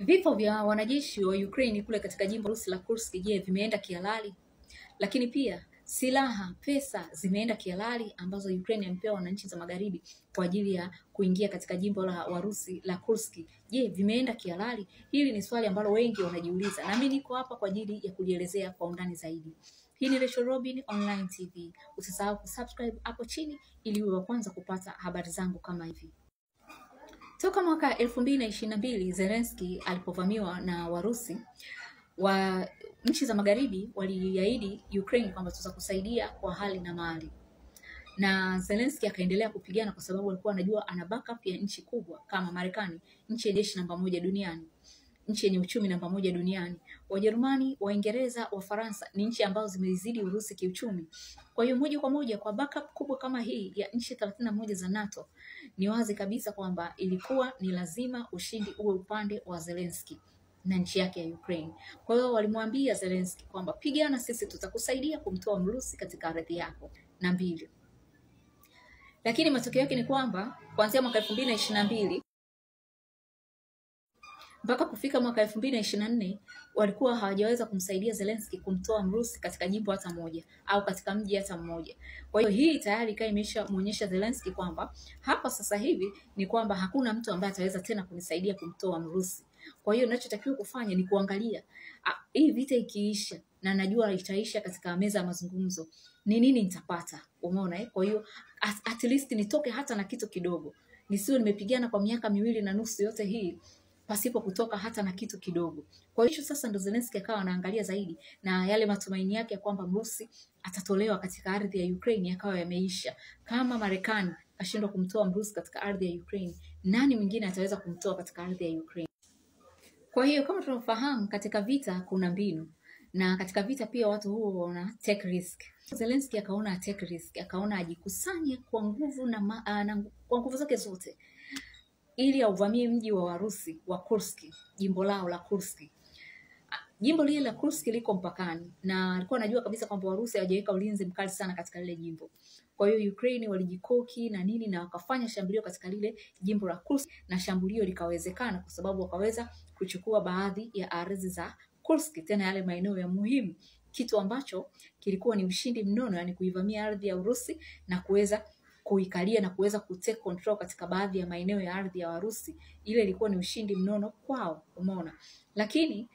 Vifo vya wanajeshi wa Ukraine kule katika jimbo Rusi la Kursk, je, vimeenda kihalali? Lakini pia silaha, pesa zimeenda kihalali ambazo Ukraine amepewa na nchi za magharibi kwa ajili ya kuingia katika jimbo la Warusi la Kursk. Je, vimeenda kihalali? Hili ni swali ambalo wengi wanajiuliza, na mimi niko hapa kwa ajili ya kulielezea kwa undani zaidi. Hii ni Rachel Robin Online TV. Usisahau kusubscribe hapo chini ili uwe wa kwanza kupata habari zangu kama hivi. Toka mwaka 2022 Zelensky alipovamiwa na Warusi, wa nchi za magharibi waliahidi Ukraine kwamba tutakusaidia kwa hali na mali. Na Zelensky akaendelea kupigana kwa sababu alikuwa anajua ana backup ya nchi kubwa kama Marekani, nchi ya jeshi namba 1 duniani, nchi yenye uchumi namba 1 duniani. Wajerumani, Waingereza, Wafaransa ni nchi ambazo zimezidi Urusi kiuchumi. Kwa hiyo moja kwa moja kwa backup kubwa kama hii ya nchi 31 za NATO, ni wazi kabisa kwamba ilikuwa ni lazima ushindi uwe upande wa Zelensky na nchi yake ya Ukraine. Kwa hiyo walimwambia Zelensky kwamba pigana, sisi tutakusaidia kumtoa Mrusi katika ardhi yako. Na mbili. Lakini matokeo yake ni kwamba kuanzia mwaka 2022 mpaka kufika mwaka 2024 walikuwa hawajaweza kumsaidia Zelensky kumtoa Mrusi katika jimbo hata moja au katika mji hata mmoja. Kwa hiyo hii tayari imeshamuonyesha Zelensky kwamba hapa sasa hivi ni kwamba hakuna mtu ambaye ataweza tena kunisaidia kumtoa Mrusi. Kwa hiyo ninachotakiwa kufanya ni kuangalia hii vita ikiisha, na najua itaisha katika meza ya mazungumzo, ni nini nitapata. Umeona Kwa hiyo at least nitoke hata na kitu kidogo, nisiwe nimepigana kwa miaka 2.5 yote hii pasipo kutoka hata na kitu kidogo. Kwa hiyo sasa ndo Zelensky akawa anaangalia zaidi, na yale matumaini yake ya kwamba Mrusi atatolewa katika ardhi ya Ukraine yakawa yameisha. Kama Marekani ashindwa kumtoa Mrusi katika ardhi ya Ukraine, nani mwingine ataweza kumtoa katika ardhi ya Ukraine? Kwa hiyo kama tunafahamu, katika vita kuna mbinu, na katika vita pia watu huo wana take risk. Zelensky akaona take risk, akaona ajikusanye kwa nguvu na kwa nguvu zake zote ili auvamie mji wa Warusi wa Kursk, jimbo lao la Kursk. Jimbo lile la Kursk liko mpakani, na alikuwa anajua kabisa kwamba Warusi hawajaweka ulinzi mkali sana katika lile jimbo. Kwa hiyo Ukraine walijikoki na nini, na wakafanya shambulio katika lile jimbo la Kursk, na shambulio likawezekana kwa sababu wakaweza kuchukua baadhi ya ardhi za Kursk, tena yale maeneo ya muhimu, kitu ambacho kilikuwa ni ushindi mnono, yani kuivamia ardhi ya Urusi na kuweza kuikalia na kuweza kutake control katika baadhi ya maeneo ya ardhi ya Warusi. Ile ilikuwa ni ushindi mnono kwao, umeona. Lakini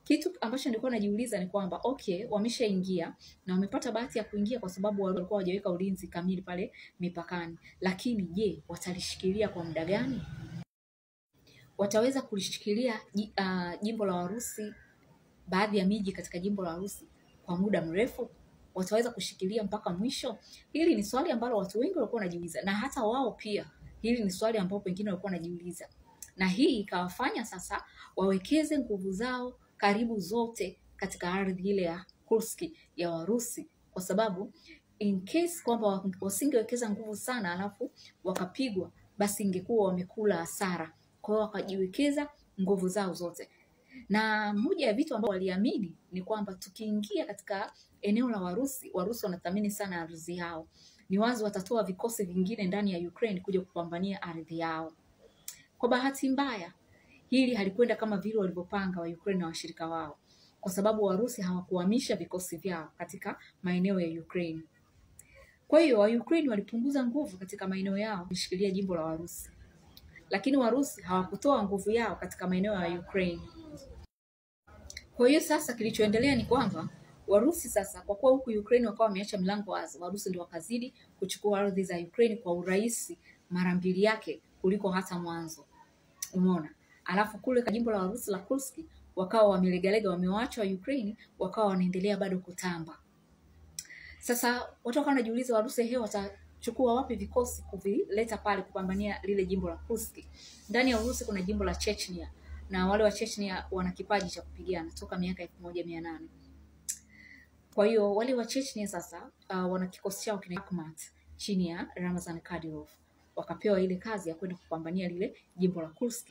kitu ambacho nilikuwa najiuliza ni kwamba okay, wameshaingia na wamepata bahati ya kuingia kwa sababu walikuwa hawajaweka ulinzi kamili pale mipakani. Lakini je, watalishikilia kwa muda gani? Wataweza kulishikilia jimbo la Warusi, baadhi ya miji katika jimbo la Warusi kwa muda mrefu? Wataweza kushikilia mpaka mwisho? Hili ni swali ambalo watu wengi walikuwa wanajiuliza, na hata wao pia hili ni swali ambalo pengine walikuwa wanajiuliza, na hii ikawafanya sasa wawekeze nguvu zao karibu zote katika ardhi ile ya Kursk ya Warusi, kwa sababu in case kwamba wasingewekeza nguvu sana alafu wakapigwa, basi ingekuwa wamekula hasara. Kwa hiyo wakajiwekeza nguvu zao zote, na moja ya vitu ambao waliamini ni kwamba tukiingia katika eneo la Warusi, Warusi wanathamini sana ardhi yao, ni wazi watatoa vikosi vingine ndani ya Ukraine kuja kupambania ardhi yao. Kwa bahati mbaya, hili halikwenda kama vile walivyopanga wa Ukraine na washirika wao, kwa sababu Warusi hawakuhamisha vikosi vyao katika maeneo ya Ukraine. Kwa hiyo wa Ukraine walipunguza nguvu katika maeneo yao kushikilia jimbo la Warusi, lakini Warusi hawakutoa nguvu yao katika maeneo ya Ukraine. Kwa hiyo sasa kilichoendelea ni kwamba Warusi sasa, kwa kuwa huku Ukraine wakawa wameacha milango wazi, Warusi ndio wakazidi kuchukua ardhi za Ukraine kwa urahisi mara 2 yake kuliko hata mwanzo. Umeona? Alafu kule kwa jimbo la Warusi la Kursk wakawa wamelegalega, wamewaacha wa Ukraine wakawa wanaendelea bado kutamba. Sasa watu wakawa wanajiuliza, Warusi watachukua wapi vikosi kuvileta pale kupambania lile jimbo la Kursk? Ndani ya Urusi kuna jimbo la Chechnya, na wale wa Chechnya wana kipaji cha kupigana toka miaka 1800. Kwa hiyo wale wa Chechnya sasa wana kikosi chao kinaitwa Bakhmut chini ya Ramzan Kadyrov, wakapewa ile kazi ya kwenda kupambania lile jimbo la Kursk.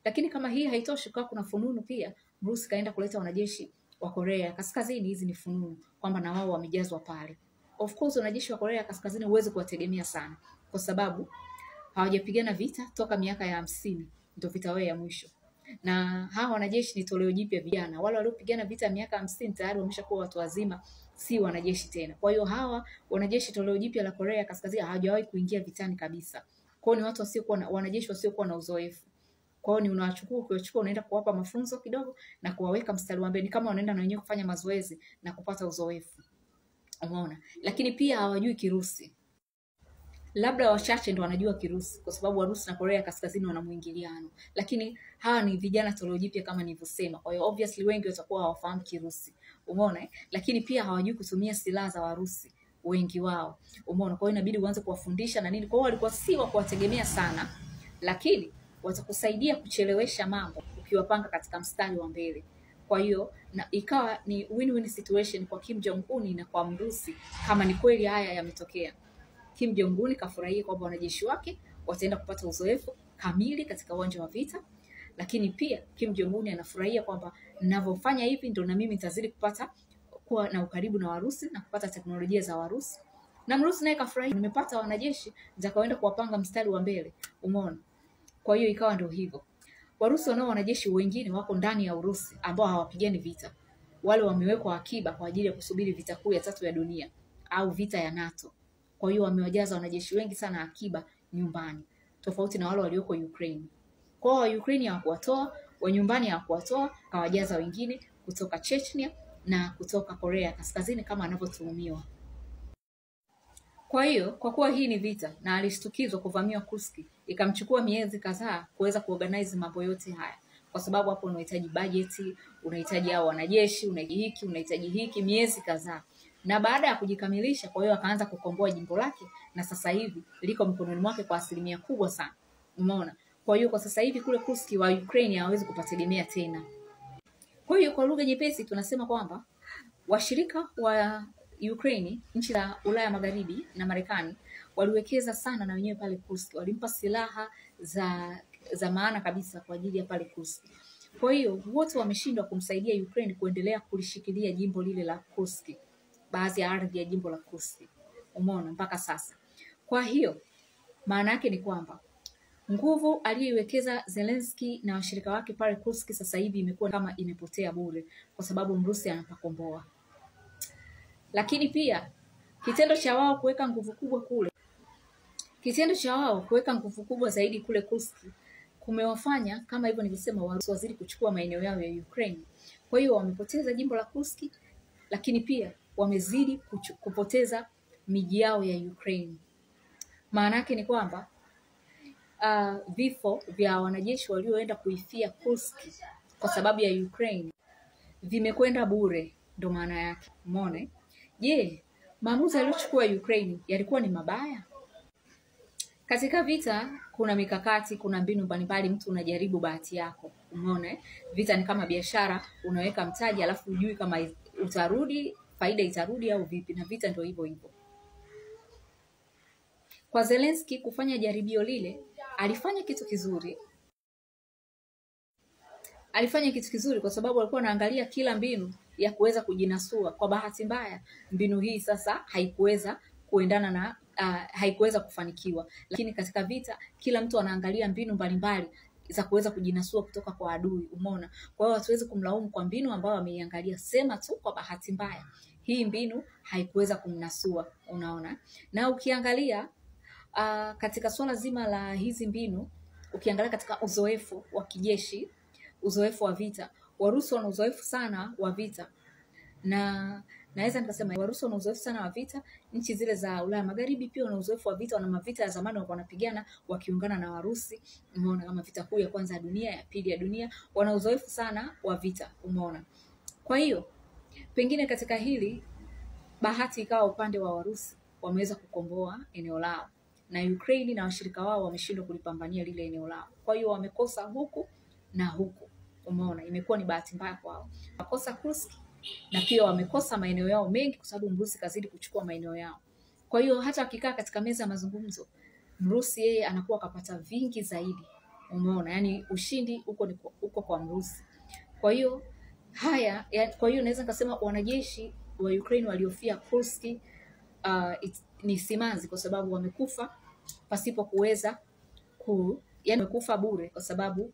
Lakini kama hii haitoshi, kwa kuna fununu pia, Urusi kaenda kuleta wanajeshi wa Korea Kaskazini. Hizi ni fununu kwamba na wao wamejazwa pale. Of course wanajeshi wa Korea Kaskazini huwezi kuwategemea sana, kwa sababu hawajapigana vita toka miaka ya 50, ndio vita yao ya mwisho. Na hawa wanajeshi ni toleo jipya vijana. Wale waliopigana vita miaka 50 tayari wameshakuwa watu wazima, si wanajeshi tena. Kwa hiyo hawa wanajeshi toleo jipya la Korea Kaskazini hawajawahi kuingia vitani kabisa. Kwa hiyo ni watu wasiokuwa na wanajeshi wasiokuwa na uzoefu. Kwa hiyo ni ukiwachukua unaenda kuwapa mafunzo kidogo na kuwaweka mstari wa mbele, kama wanaenda na wenyewe kufanya mazoezi na kupata uzoefu. Umeona? Lakini pia hawajui Kirusi. Labda wachache ndo wanajua Kirusi kwa sababu Warusi na Korea Kaskazini wana muingiliano. Lakini hawa ni vijana toleo jipya kama nilivyosema. Kwa hiyo obviously wengi watakuwa hawafahamu Kirusi. Umeona? Lakini pia hawajui kutumia silaha za Warusi wengi wao. Umeona? Kwa hiyo inabidi uanze kuwafundisha na nini. Kwa hiyo walikuwa si wa kuwategemea sana, lakini watakusaidia kuchelewesha mambo ukiwapanga katika mstari wa mbele. Kwa hiyo na ikawa ni win-win situation kwa Kim Jong Un na kwa Mrusi kama ni kweli haya yametokea. Kim Jong Un kafurahia kwamba wanajeshi wake wataenda kupata uzoefu kamili katika uwanja wa vita, lakini pia Kim Jong Un anafurahia kwamba ninavyofanya hivi ndio na mimi nitazidi kupata kuwa na ukaribu na Warusi na kupata teknolojia za Warusi. Na Mrusi naye kafurahia, nimepata wanajeshi nitakaoenda kuwapanga mstari wa mbele. Umeona? Kwa hiyo ikawa ndio hivyo. Warusi wanao wanajeshi wengine wako ndani ya Urusi ambao hawapigani vita. Wale wamewekwa akiba kwa ajili ya kusubiri vita kuu ya 3 ya dunia au vita ya NATO. Kwa hiyo wamewajaza wanajeshi wengi sana akiba nyumbani, tofauti na wale walioko Ukraine. Kwa hiyo wa Ukraine hawakuwatoa, wa nyumbani hawakuwatoa, kawajaza wengine kutoka Chechnya na kutoka Korea Kaskazini kama anavyotuhumiwa. Kwa hiyo kwa kuwa hii ni vita na alishtukizwa kuvamiwa Kursk, ikamchukua miezi kadhaa kuweza kuorganize mambo yote haya, kwa sababu hapo unahitaji bajeti, unahitaji hao wanajeshi, unahitaji hiki, miezi kadhaa. Na baada ya kujikamilisha, kwa hiyo akaanza kukomboa jimbo lake na sasa hivi liko mkononi mwake kwa asilimia kubwa sana. Umeona? Kwa hiyo kwa sasa hivi kule Kursk wa Ukraine hawezi kupategemea tena. Kwa hiyo kwa lugha nyepesi tunasema kwamba washirika wa Ukraine, nchi za Ulaya Magharibi na Marekani waliwekeza sana na wenyewe pale Kursk. Walimpa silaha za maana kabisa kwa ajili ya pale Kursk. Kwa hiyo wote wameshindwa kumsaidia Ukraine kuendelea kulishikilia jimbo lile la Kursk, baadhi ya ardhi ya jimbo la Kursk. Umeona mpaka sasa. Kwa hiyo maana yake ni kwamba nguvu aliyoiwekeza Zelensky na washirika wake pale Kursk sasa hivi imekuwa kama imepotea bure, kwa sababu Mrusi anapakomboa. Lakini pia kitendo cha wao kuweka nguvu kubwa zaidi kule Kursk kumewafanya kama hivyo nilisema Warusi wazidi kuchukua maeneo yao ya Ukraine. Kwa hiyo wamepoteza jimbo la Kursk, lakini pia wamezidi kupoteza miji yao ya Ukraine. Maana yake ni kwamba vifo vya wanajeshi walioenda kuifia Kursk kwa sababu ya Ukraine vimekwenda bure, ndo maana yake. Umeona? Je, maamuzi aliyochukua Ukraine yalikuwa ni mabaya? Katika vita kuna mikakati, kuna mbinu mbalimbali, mtu unajaribu bahati yako. Umeona? Vita ni kama biashara, unaweka mtaji alafu hujui kama utarudi, faida itarudi au vipi, na vita ndio hivyo hivyo. Kwa Zelensky kufanya jaribio lile, alifanya kitu kizuri kwa sababu alikuwa anaangalia kila mbinu ya kuweza kujinasua. Kwa bahati mbaya, mbinu hii sasa haikuweza kuendana na haikuweza kufanikiwa. Lakini katika vita kila mtu anaangalia mbinu mbalimbali za kuweza kujinasua kutoka kwa adui. Umeona? Kwa hiyo hatuwezi kumlaumu kwa mbinu ambayo ameiangalia, sema tu kwa bahati mbaya hii mbinu haikuweza kumnasua. Unaona? Na ukiangalia katika swala zima la hizi mbinu, ukiangalia katika uzoefu wa kijeshi, uzoefu wa vita, Warusi wana uzoefu sana wa vita. Na naweza nikasema Warusi wana uzoefu sana wa vita. Nchi zile za Ulaya Magharibi pia wana uzoefu wa vita, wana mavita ya zamani walikuwa wanapigana wakiungana na Warusi. Umeona? Kama vita kuu ya kwanza ya dunia, ya pili ya dunia, wana uzoefu sana wa vita. Umeona? Kwa hiyo pengine katika hili bahati ikawa upande wa Warusi, wameweza kukomboa eneo lao, na Ukraine na washirika wao wameshindwa kulipambania lile eneo lao. Kwa hiyo wamekosa huku na huku. Umeona? Imekuwa ni bahati mbaya kwao. Wakosa Kursk na pia wamekosa maeneo yao mengi kwa sababu Mrusi kazidi kuchukua maeneo yao. Kwa hiyo hata wakikaa katika meza ya mazungumzo, Mrusi yeye anakuwa kapata vingi zaidi. Umeona? Yaani ushindi uko kwa Mrusi. Kwa hiyo kwa hiyo naweza nikasema wanajeshi wa Ukraine waliofia Kursk ni simanzi, kwa sababu wamekufa pasipo kuweza wamekufa bure, kwa sababu